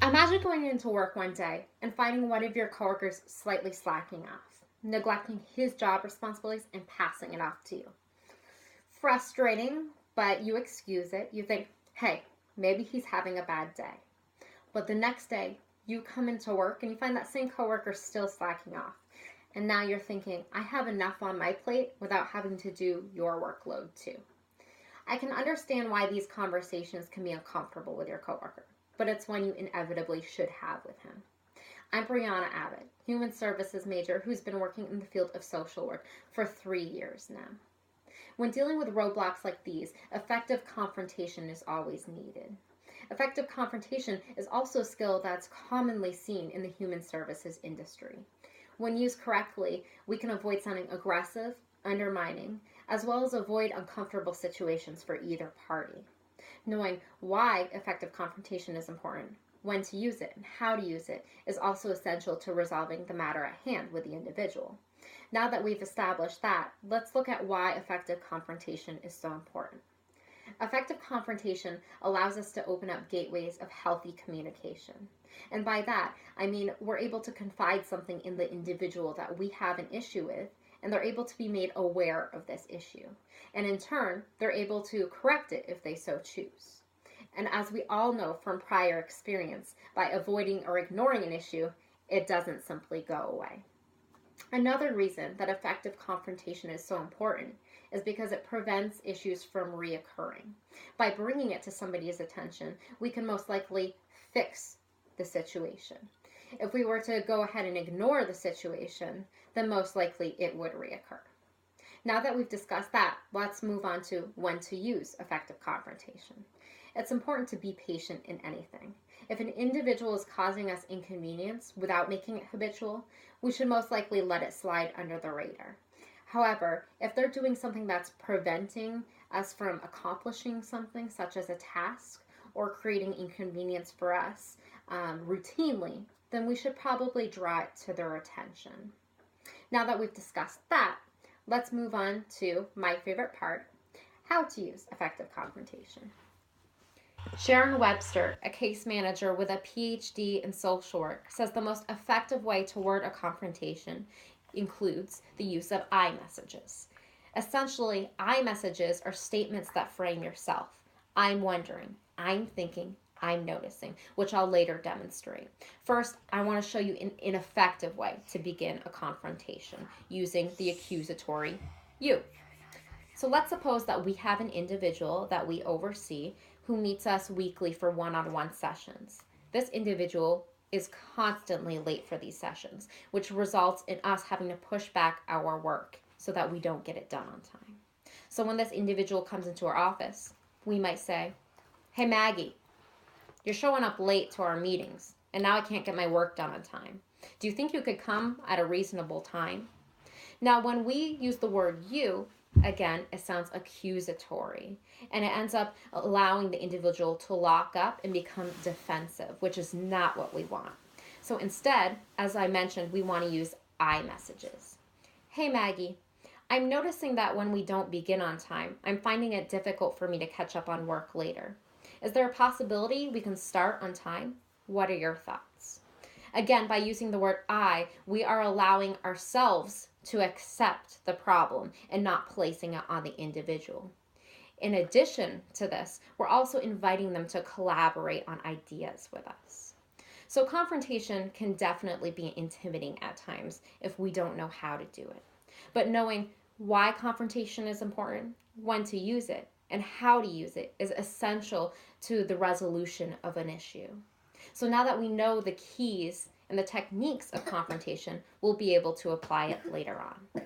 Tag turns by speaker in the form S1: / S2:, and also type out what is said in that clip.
S1: Imagine going into work one day and finding one of your coworkers slightly slacking off, neglecting his job responsibilities and passing it off to you. Frustrating, but you excuse it. You think, hey, maybe he's having a bad day. But the next day, you come into work and you find that same coworker still slacking off. And now you're thinking, I have enough on my plate without having to do your workload too. I can understand why these conversations can be uncomfortable with your coworker, but it's one you inevitably should have with him. I'm Brianna Abbott, human services major who's been working in the field of social work for 3 years now. When dealing with roadblocks like these, effective confrontation is always needed. Effective confrontation is also a skill that's commonly seen in the human services industry. When used correctly, we can avoid sounding aggressive, undermining, as well as avoid uncomfortable situations for either party. Knowing why effective confrontation is important, when to use it, and how to use it is also essential to resolving the matter at hand with the individual. Now that we've established that, let's look at why effective confrontation is so important. Effective confrontation allows us to open up gateways of healthy communication. And by that, I mean we're able to confide something in the individual that we have an issue with, and they're able to be made aware of this issue. And in turn, they're able to correct it if they so choose. And as we all know from prior experience, by avoiding or ignoring an issue, it doesn't simply go away. Another reason that effective confrontation is so important is because it prevents issues from reoccurring. By bringing it to somebody's attention, we can most likely fix the situation. If we were to go ahead and ignore the situation, then most likely it would reoccur. Now that we've discussed that, let's move on to when to use effective confrontation. It's important to be patient in anything. If an individual is causing us inconvenience without making it habitual, we should most likely let it slide under the radar. However, if they're doing something that's preventing us from accomplishing something, such as a task, or creating inconvenience for us routinely, then we should probably draw it to their attention. Now that we've discussed that, let's move on to my favorite part, how to use effective confrontation. Sharon Webster, a case manager with a PhD in social work, says the most effective way to word a confrontation includes the use of I messages. Essentially, I messages are statements that frame yourself. I'm wondering, I'm thinking, I'm noticing, which I'll later demonstrate. First, I want to show you an ineffective way to begin a confrontation using the accusatory you. So let's suppose that we have an individual that we oversee who meets us weekly for one-on-one sessions. This individual is constantly late for these sessions, which results in us having to push back our work so that we don't get it done on time. So when this individual comes into our office, we might say, hey Maggie, you're showing up late to our meetings, and now I can't get my work done on time. Do you think you could come at a reasonable time? Now, when we use the word you, again, it sounds accusatory, and it ends up allowing the individual to lock up and become defensive, which is not what we want. So instead, as I mentioned, we want to use I messages. Hey Maggie, I'm noticing that when we don't begin on time, I'm finding it difficult for me to catch up on work later. Is there a possibility we can start on time? What are your thoughts? Again, by using the word I, we are allowing ourselves to accept the problem and not placing it on the individual. In addition to this, we're also inviting them to collaborate on ideas with us. So confrontation can definitely be intimidating at times if we don't know how to do it. But knowing why confrontation is important, when to use it, and how to use it is essential to the resolution of an issue. So now that we know the keys and the techniques of confrontation, we'll be able to apply it later on.